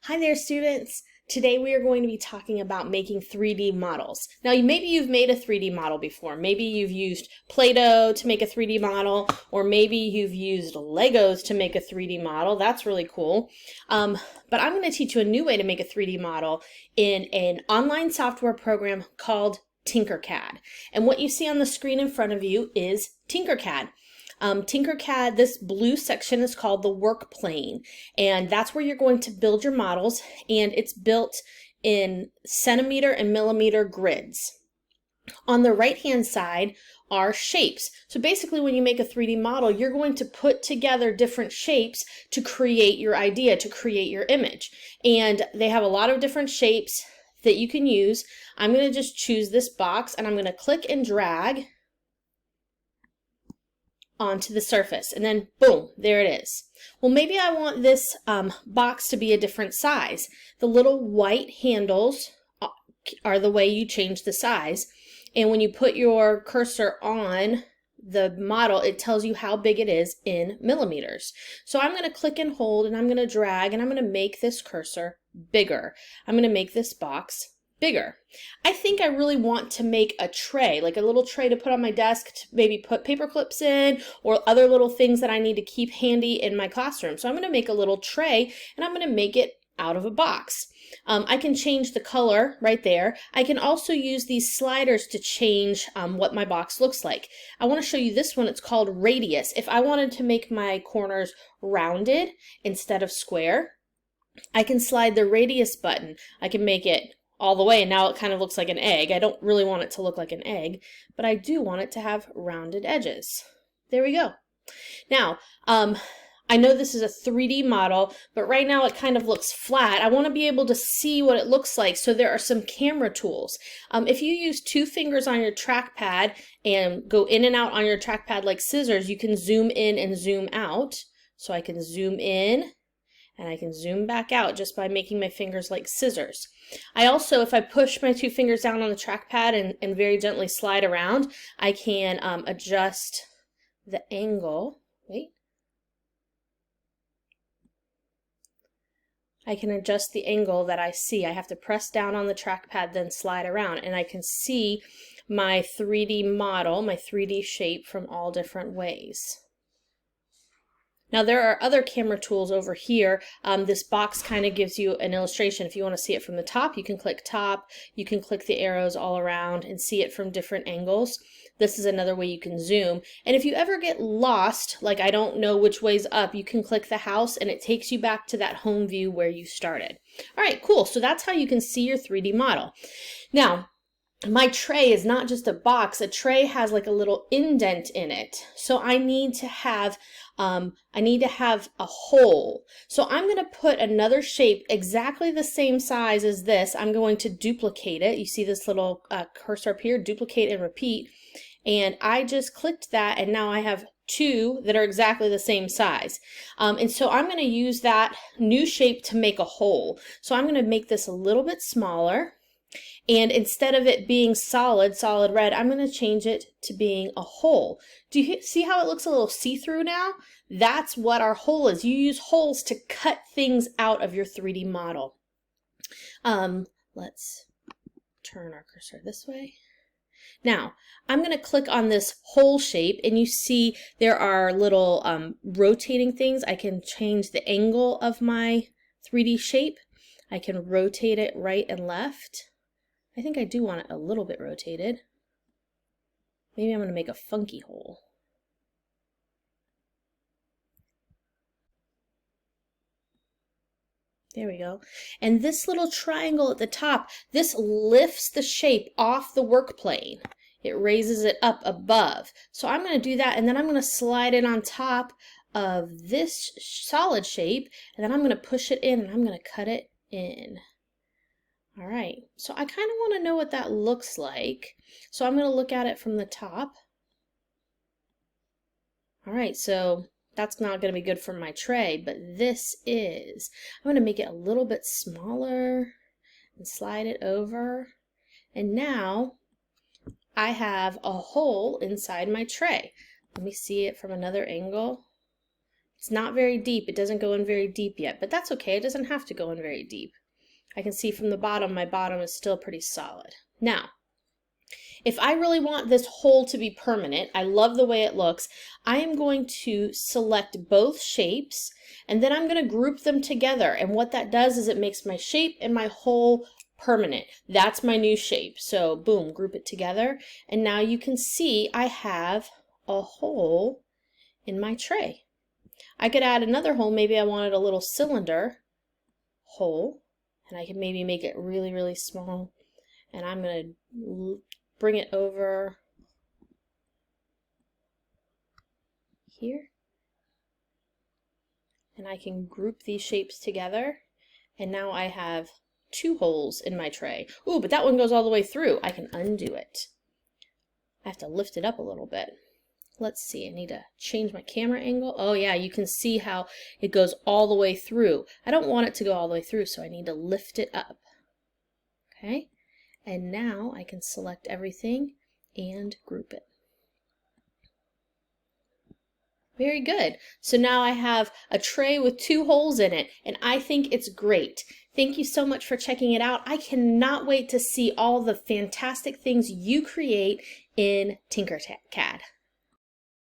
Hi there, students. Today we are going to be talking about making 3D models. Now, maybe you've made a 3D model before. Maybe you've used Play-Doh to make a 3D model, or maybe you've used Legos to make a 3D model. That's really cool. But I'm going to teach you a new way to make a 3D model in an online software program called tinkercad. And what you see on the screen in front of you is tinkercad. tinkercad, this blue section is called the work plane, and that's where you're going to build your models, and it's built in centimeter and millimeter grids. On the right hand side are shapes. So basically when you make a 3D model, you're going to put together different shapes to create your idea, to create your image. And they have a lot of different shapes that you can use. I'm going to just choose this box and I'm going to click and drag onto the surface, and then boom, there it is. Well, maybe I want this box to be a different size. The little white handles are the way you change the size, and when you put your cursor on the model, it tells you how big it is in millimeters. So I'm going to click and hold, and I'm going to drag, and I'm going to make this cursor bigger. I'm going to make this box bigger. I think I really want to make a tray, like a little tray to put on my desk to maybe put paper clips in or other little things that I need to keep handy in my classroom. So I'm going to make a little tray and I'm going to make it out of a box. I can change the color right there. I can also use these sliders to change what my box looks like. I want to show you this one. It's called radius. If I wanted to make my corners rounded instead of square, I can slide the radius button. I can make it all the way, and now it kind of looks like an egg. I don't really want it to look like an egg, but I do want it to have rounded edges. There we go. Now, I know this is a 3D model, but right now it kind of looks flat. I want to be able to see what it looks like, so there are some camera tools. If you use two fingers on your trackpad and go in and out on your trackpad like scissors, you can zoom in and zoom out. So I can zoom in and I can zoom back out just by making my fingers like scissors. I also, if I push my two fingers down on the trackpad and very gently slide around, I can adjust the angle. Wait. I can adjust the angle that I see. I have to press down on the trackpad, then slide around, and I can see my 3D model, my 3D shape from all different ways. Now there are other camera tools over here. This box kind of gives you an illustration. If you want to see it from the top, you can click top. You can click the arrows all around and see it from different angles. This is another way you can zoom. And if you ever get lost, like I don't know which way's up, you can click the house and it takes you back to that home view where you started. All right, cool. So that's how you can see your 3D model. Now, my tray is not just a box. A tray has like a little indent in it. So I need to have a hole. So I'm going to put another shape exactly the same size as this. I'm going to duplicate it. You see this little cursor up here, duplicate and repeat. And I just clicked that, and now I have two that are exactly the same size. And so I'm going to use that new shape to make a hole. So I'm going to make this a little bit smaller. And instead of it being solid red, I'm going to change it to being a hole. Do you see how it looks a little see-through now? That's what our hole is. You use holes to cut things out of your 3D model. Let's turn our cursor this way. Now, I'm going to click on this hole shape, and you see there are little rotating things. I can change the angle of my 3D shape. I can rotate it right and left. I think I do want it a little bit rotated. Maybe I'm going to make a funky hole. There we go. And this little triangle at the top, this lifts the shape off the work plane. It raises it up above. So I'm going to do that, and then I'm going to slide it on top of this solid shape, and then I'm going to push it in, and I'm going to cut it in. All right, so I kind of want to know what that looks like. So I'm going to look at it from the top. All right, so that's not going to be good for my tray, but this is. I'm going to make it a little bit smaller and slide it over. And now I have a hole inside my tray. Let me see it from another angle. It's not very deep. It doesn't go in very deep yet, but that's okay. It doesn't have to go in very deep. I can see from the bottom, my bottom is still pretty solid. Now, if I really want this hole to be permanent, I love the way it looks, I am going to select both shapes and then I'm going to group them together. And what that does is it makes my shape and my hole permanent. That's my new shape. So boom, group it together. And now you can see I have a hole in my tray. I could add another hole. Maybe I wanted a little cylinder hole, and I can maybe make it really, really small. And I'm going to bring it over here. And I can group these shapes together. And now I have 2 holes in my tray. Ooh, but that one goes all the way through. I can undo it. I have to lift it up a little bit. Let's see, I need to change my camera angle. Oh yeah, you can see how it goes all the way through. I don't want it to go all the way through, so I need to lift it up. Okay, and now I can select everything and group it. Very good. So now I have a tray with 2 holes in it, and I think it's great. Thank you so much for checking it out. I cannot wait to see all the fantastic things you create in tinkercad.